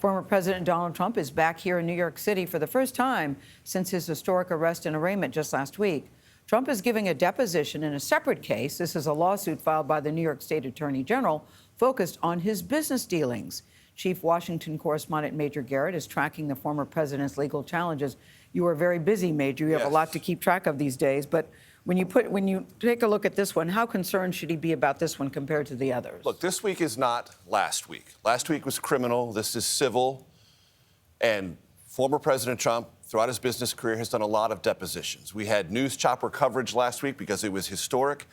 Former President Donald Trump is back here in New York City for the first time since his historic arrest and arraignment just last week. Trump is giving a deposition in a separate case. This is a lawsuit filed by the New York State Attorney General focused on his business dealings. Chief Washington correspondent Major Garrett is tracking the former president's legal challenges. You are very busy, Major. You have a lot to keep track of these days. But when you take a look at this one, how concerned should he be about this one compared to the others? Look, this week is not last week. Last week was criminal. This is civil. And former President Trump, throughout his business career, has done a lot of depositions. We had news chopper coverage last week because it was historic.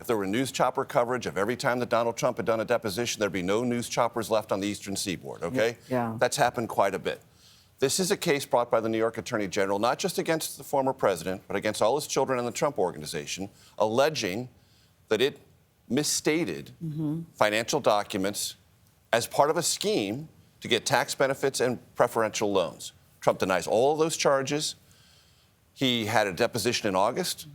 If there were news chopper coverage of every time that Donald Trump had done a deposition, there'd be no news choppers left on the Eastern Seaboard, okay? Yeah. That's happened quite a bit. This is a case brought by the New York Attorney General, not just against the former president, but against all his children in the Trump Organization, alleging that it misstated financial documents as part of a scheme to get tax benefits and preferential loans. Trump denies all of those charges. He had a deposition in August,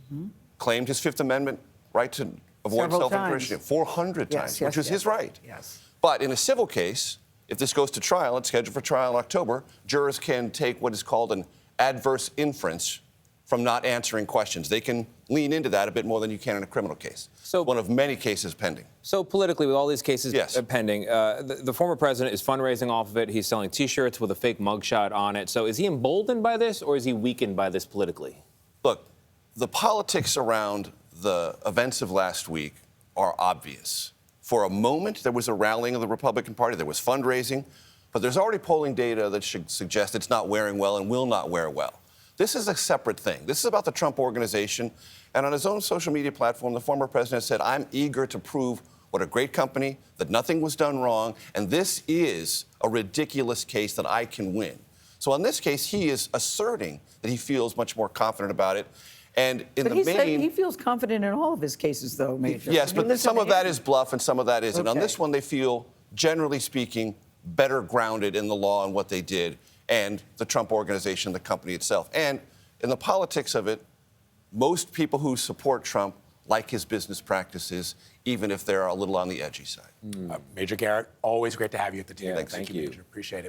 claimed his Fifth Amendment right to avoid self-incrimination 400 times, which was his right. Yes. But in a civil case, if this goes to trial, it's scheduled for trial in October, jurors can take what is called an adverse inference from not answering questions. They can lean into that a bit more than you can in a criminal case. So one of many cases pending. So politically, with all these cases pending, the former president is fundraising off of it. He's selling T-shirts with a fake mugshot on it. So is he emboldened by this, or is he weakened by this politically? Look, the politics around the events of last week are obvious. For a moment, there was a rallying of the Republican Party. There was fundraising. But there's already polling data that should suggest it's not wearing well and will not wear well. This is a separate thing. This is about the Trump Organization. And on his own social media platform, the former president said, I'm eager to prove what a great company, that nothing was done wrong, and this is a ridiculous case that I can win. So on this case, he is asserting that he feels much more confident about it. And He feels confident in all of his cases, though, Major. Yes, but some of that is bluff and some of that isn't. Okay. On this one, they feel, generally speaking, better grounded in the law and what they did and the Trump Organization, the company itself. And in the politics of it, most people who support Trump like his business practices, even if they're a little on the edgy side. Major Garrett, always great to have you at the team. Thanks. Thank you, Major. Appreciate it.